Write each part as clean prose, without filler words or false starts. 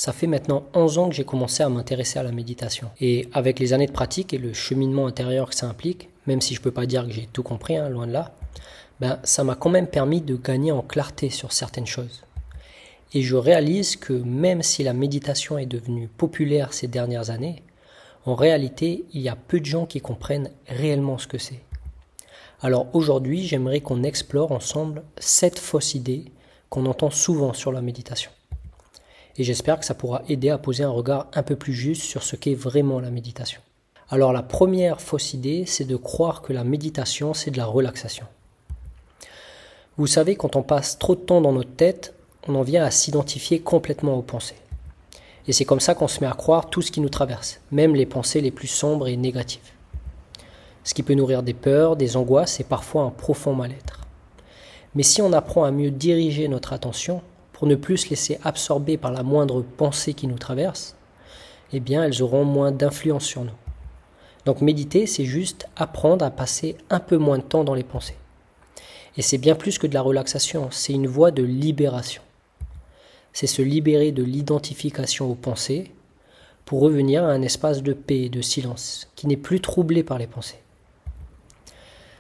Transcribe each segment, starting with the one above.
Ça fait maintenant 11 ans que j'ai commencé à m'intéresser à la méditation. Et avec les années de pratique et le cheminement intérieur que ça implique, même si je ne peux pas dire que j'ai tout compris, hein, loin de là, ça m'a quand même permis de gagner en clarté sur certaines choses. Et je réalise que même si la méditation est devenue populaire ces dernières années, en réalité, il y a peu de gens qui comprennent réellement ce que c'est. Alors aujourd'hui, j'aimerais qu'on explore ensemble 7 fausses idées qu'on entend souvent sur la méditation. Et j'espère que ça pourra aider à poser un regard un peu plus juste sur ce qu'est vraiment la méditation. Alors la première fausse idée, c'est de croire que la méditation, c'est de la relaxation. Vous savez, quand on passe trop de temps dans notre tête, on en vient à s'identifier complètement aux pensées. Et c'est comme ça qu'on se met à croire tout ce qui nous traverse, même les pensées les plus sombres et négatives. Ce qui peut nourrir des peurs, des angoisses et parfois un profond mal-être. Mais si on apprend à mieux diriger notre attention, pour ne plus se laisser absorber par la moindre pensée qui nous traverse, eh bien elles auront moins d'influence sur nous. Donc méditer, c'est juste apprendre à passer un peu moins de temps dans les pensées. Et c'est bien plus que de la relaxation, c'est une voie de libération. C'est se libérer de l'identification aux pensées pour revenir à un espace de paix et de silence qui n'est plus troublé par les pensées.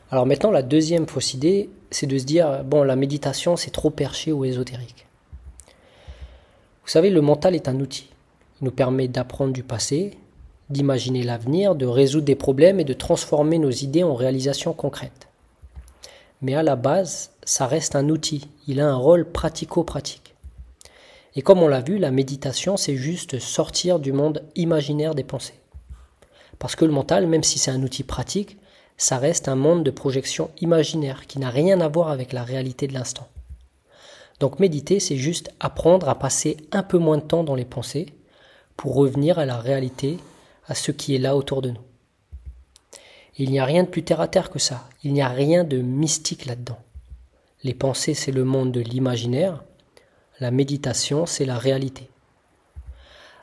Alors maintenant, la deuxième fausse idée, c'est de se dire, la méditation, c'est trop perché ou ésotérique. Vous savez, le mental est un outil. Il nous permet d'apprendre du passé, d'imaginer l'avenir, de résoudre des problèmes et de transformer nos idées en réalisations concrètes. Mais à la base, ça reste un outil. Il a un rôle pratico-pratique. Et comme on l'a vu, la méditation, c'est juste sortir du monde imaginaire des pensées. Parce que le mental, même si c'est un outil pratique, ça reste un monde de projection imaginaire qui n'a rien à voir avec la réalité de l'instant. Donc méditer, c'est juste apprendre à passer un peu moins de temps dans les pensées pour revenir à la réalité, à ce qui est là autour de nous. Et il n'y a rien de plus terre à terre que ça. Il n'y a rien de mystique là-dedans. Les pensées, c'est le monde de l'imaginaire. La méditation, c'est la réalité.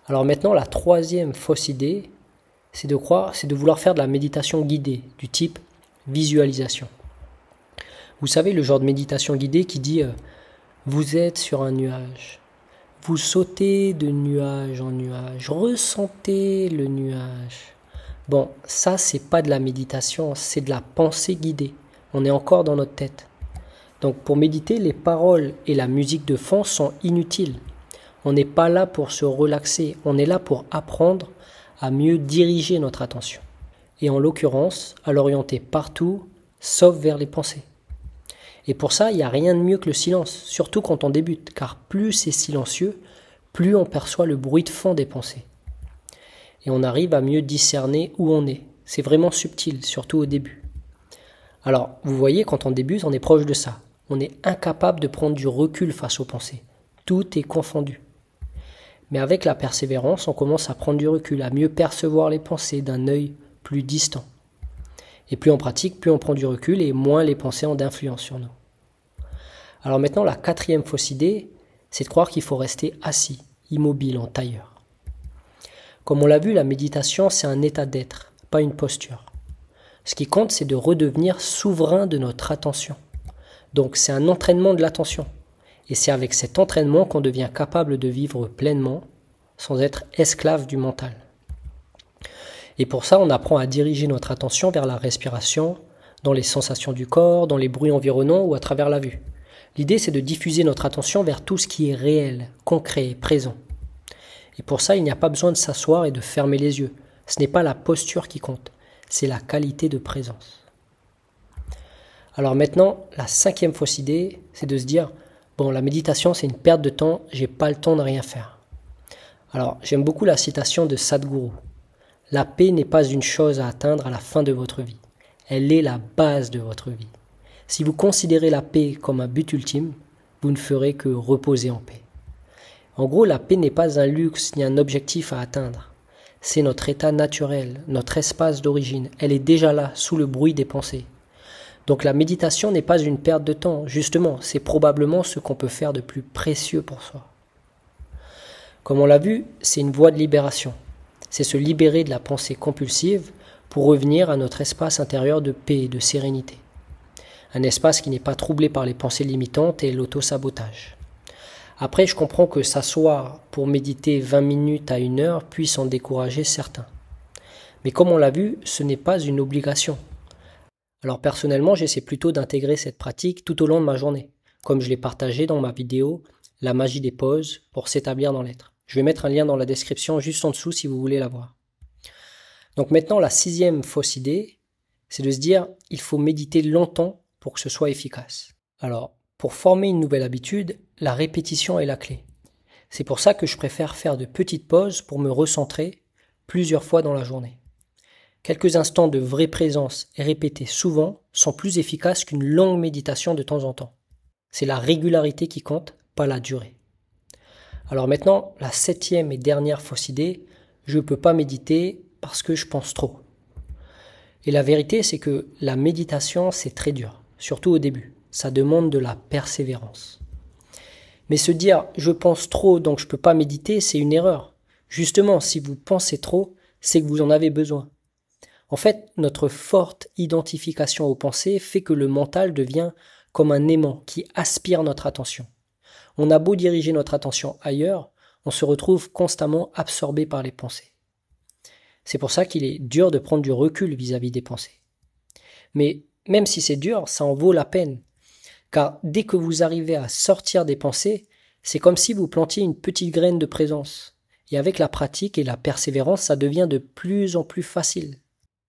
Alors maintenant, la troisième fausse idée, c'est de vouloir faire de la méditation guidée, du type visualisation. Vous savez, le genre de méditation guidée qui dit vous êtes sur un nuage, vous sautez de nuage en nuage, ressentez le nuage. Ça, c'est pas de la méditation, c'est de la pensée guidée. On est encore dans notre tête. Donc pour méditer, les paroles et la musique de fond sont inutiles. On n'est pas là pour se relaxer, on est là pour apprendre à mieux diriger notre attention. Et en l'occurrence, à l'orienter partout, sauf vers les pensées. Et pour ça, il n'y a rien de mieux que le silence, surtout quand on débute, car plus c'est silencieux, plus on perçoit le bruit de fond des pensées. Et on arrive à mieux discerner où on est. C'est vraiment subtil, surtout au début. Alors, vous voyez, quand on débute, on est proche de ça. On est incapable de prendre du recul face aux pensées. Tout est confondu. Mais avec la persévérance, on commence à prendre du recul, à mieux percevoir les pensées d'un œil plus distant. Et plus on pratique, plus on prend du recul et moins les pensées ont d'influence sur nous. Alors maintenant, la quatrième fausse idée, c'est de croire qu'il faut rester assis, immobile, en tailleur. Comme on l'a vu, la méditation, c'est un état d'être, pas une posture. Ce qui compte, c'est de redevenir souverain de notre attention. Donc c'est un entraînement de l'attention. Et c'est avec cet entraînement qu'on devient capable de vivre pleinement, sans être esclave du mental. Et pour ça, on apprend à diriger notre attention vers la respiration, dans les sensations du corps, dans les bruits environnants ou à travers la vue. L'idée, c'est de diffuser notre attention vers tout ce qui est réel, concret, présent. Et pour ça, il n'y a pas besoin de s'asseoir et de fermer les yeux. Ce n'est pas la posture qui compte, c'est la qualité de présence. Alors maintenant, la cinquième fausse idée, c'est de se dire la méditation, c'est une perte de temps, j'ai pas le temps de rien faire. Alors, j'aime beaucoup la citation de Sadhguru. La paix n'est pas une chose à atteindre à la fin de votre vie. Elle est la base de votre vie. Si vous considérez la paix comme un but ultime, vous ne ferez que reposer en paix. En gros, la paix n'est pas un luxe ni un objectif à atteindre. C'est notre état naturel, notre espace d'origine. Elle est déjà là, sous le bruit des pensées. Donc la méditation n'est pas une perte de temps, justement, c'est probablement ce qu'on peut faire de plus précieux pour soi. Comme on l'a vu, c'est une voie de libération. C'est se libérer de la pensée compulsive pour revenir à notre espace intérieur de paix et de sérénité. Un espace qui n'est pas troublé par les pensées limitantes et l'auto-sabotage. Après, je comprends que s'asseoir pour méditer 20 minutes à 1 heure puisse en décourager certains. Mais comme on l'a vu, ce n'est pas une obligation. Alors personnellement, j'essaie plutôt d'intégrer cette pratique tout au long de ma journée, comme je l'ai partagé dans ma vidéo « La magie des pauses pour s'établir dans l'être ». Je vais mettre un lien dans la description juste en dessous si vous voulez la voir. Donc maintenant, la 6e fausse idée, c'est de se dire « il faut méditer longtemps pour que ce soit efficace ». Alors, pour former une nouvelle habitude, la répétition est la clé. C'est pour ça que je préfère faire de petites pauses pour me recentrer plusieurs fois dans la journée. Quelques instants de vraie présence et répétés souvent sont plus efficaces qu'une longue méditation de temps en temps. C'est la régularité qui compte, pas la durée. Alors maintenant, la 7e et dernière fausse idée, je ne peux pas méditer parce que je pense trop. Et la vérité, c'est que la méditation, c'est très dur, surtout au début. Ça demande de la persévérance. Mais se dire « je pense trop, donc je ne peux pas méditer », c'est une erreur. Justement, si vous pensez trop, c'est que vous en avez besoin. En fait, notre forte identification aux pensées fait que le mental devient comme un aimant qui aspire notre attention. On a beau diriger notre attention ailleurs, on se retrouve constamment absorbé par les pensées. C'est pour ça qu'il est dur de prendre du recul vis-à-vis des pensées. Mais même si c'est dur, ça en vaut la peine. Car dès que vous arrivez à sortir des pensées, c'est comme si vous plantiez une petite graine de présence. Et avec la pratique et la persévérance, ça devient de plus en plus facile.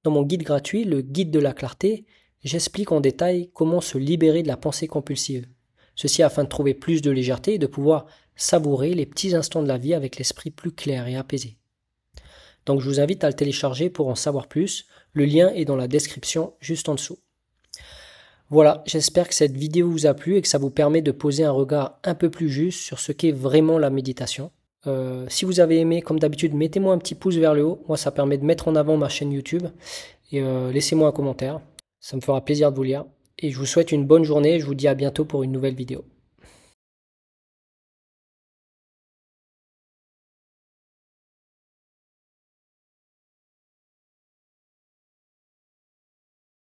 Dans mon guide gratuit, le guide de la clarté, j'explique en détail comment se libérer de la pensée compulsive. Ceci afin de trouver plus de légèreté et de pouvoir savourer les petits instants de la vie avec l'esprit plus clair et apaisé. Donc je vous invite à le télécharger pour en savoir plus. Le lien est dans la description juste en dessous. Voilà, j'espère que cette vidéo vous a plu et que ça vous permet de poser un regard un peu plus juste sur ce qu'est vraiment la méditation. Si vous avez aimé, comme d'habitude, mettez-moi un petit pouce vers le haut. Moi, ça permet de mettre en avant ma chaîne YouTube. Et laissez-moi un commentaire. Ça me fera plaisir de vous lire. Et je vous souhaite une bonne journée. Je vous dis à bientôt pour une nouvelle vidéo.